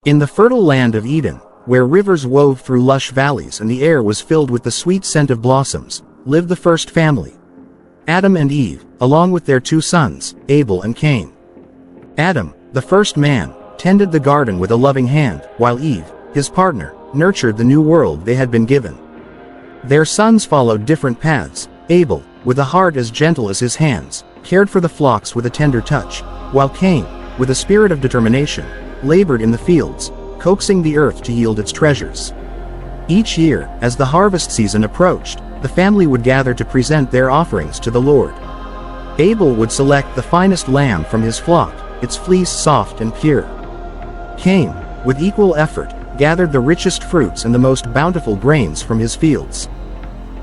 In the fertile land of Eden, where rivers wove through lush valleys and the air was filled with the sweet scent of blossoms, lived the first family. Adam and Eve, along with their two sons, Abel and Cain. Adam, the first man, tended the garden with a loving hand, while Eve, his partner, nurtured the new world they had been given. Their sons followed different paths. Abel, with a heart as gentle as his hands, cared for the flocks with a tender touch, while Cain, with a spirit of determination, labored in the fields, coaxing the earth to yield its treasures. Each year, as the harvest season approached, the family would gather to present their offerings to the Lord. Abel would select the finest lamb from his flock, its fleece soft and pure. Cain, with equal effort, gathered the richest fruits and the most bountiful grains from his fields.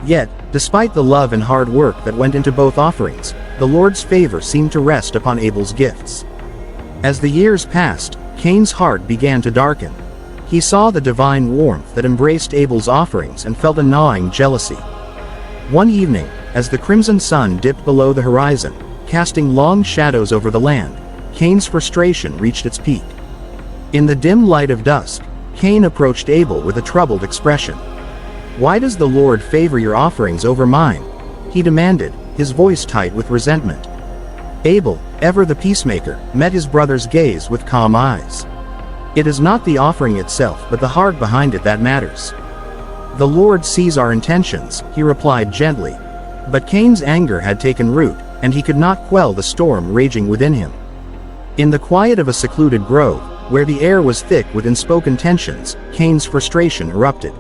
Yet, despite the love and hard work that went into both offerings, the Lord's favor seemed to rest upon Abel's gifts. As the years passed, Cain's heart began to darken. He saw the divine warmth that embraced Abel's offerings and felt a gnawing jealousy. One evening, as the crimson sun dipped below the horizon, casting long shadows over the land, Cain's frustration reached its peak. In the dim light of dusk, Cain approached Abel with a troubled expression. "Why does the Lord favor your offerings over mine?" he demanded, his voice tight with resentment. Abel, ever the peacemaker, met his brother's gaze with calm eyes. "It is not the offering itself but the heart behind it that matters. The Lord sees our intentions," he replied gently. But Cain's anger had taken root, and he could not quell the storm raging within him. In the quiet of a secluded grove, where the air was thick with unspoken tensions, Cain's frustration erupted.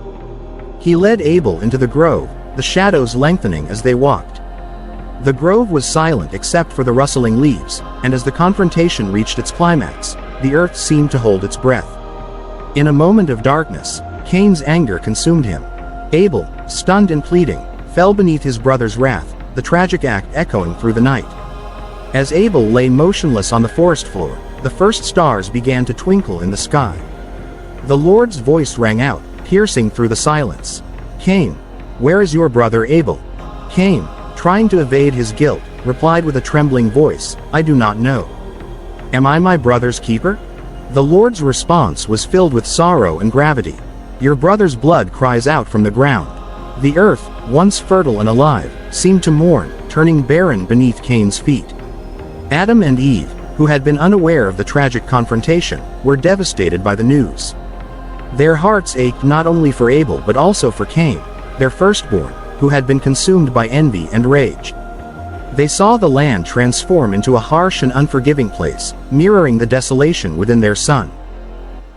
He led Abel into the grove, the shadows lengthening as they walked. The grove was silent except for the rustling leaves, and as the confrontation reached its climax, the earth seemed to hold its breath. In a moment of darkness, Cain's anger consumed him. Abel, stunned and pleading, fell beneath his brother's wrath, the tragic act echoing through the night. As Abel lay motionless on the forest floor, the first stars began to twinkle in the sky. The Lord's voice rang out, piercing through the silence. "Cain, where is your brother Abel?" Cain, trying to evade his guilt, replied with a trembling voice, "I do not know. Am I my brother's keeper?" The Lord's response was filled with sorrow and gravity. "Your brother's blood cries out from the ground." The earth, once fertile and alive, seemed to mourn, turning barren beneath Cain's feet. Adam and Eve, who had been unaware of the tragic confrontation, were devastated by the news. Their hearts ached not only for Abel but also for Cain, their firstborn, who had been consumed by envy and rage. They saw the land transform into a harsh and unforgiving place, mirroring the desolation within their son.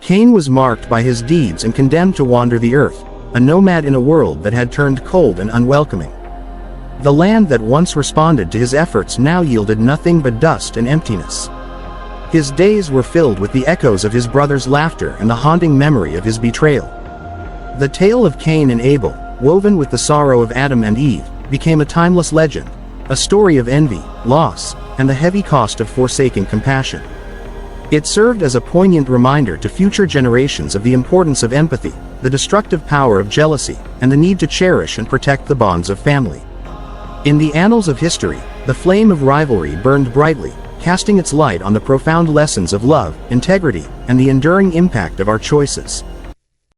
Cain was marked by his deeds and condemned to wander the earth, a nomad in a world that had turned cold and unwelcoming. The land that once responded to his efforts now yielded nothing but dust and emptiness. His days were filled with the echoes of his brother's laughter and the haunting memory of his betrayal. The tale of Cain and Abel, woven with the sorrow of Adam and Eve, became a timeless legend, a story of envy, loss, and the heavy cost of forsaking compassion. It served as a poignant reminder to future generations of the importance of empathy, the destructive power of jealousy, and the need to cherish and protect the bonds of family. In the annals of history, the flame of rivalry burned brightly, casting its light on the profound lessons of love, integrity, and the enduring impact of our choices.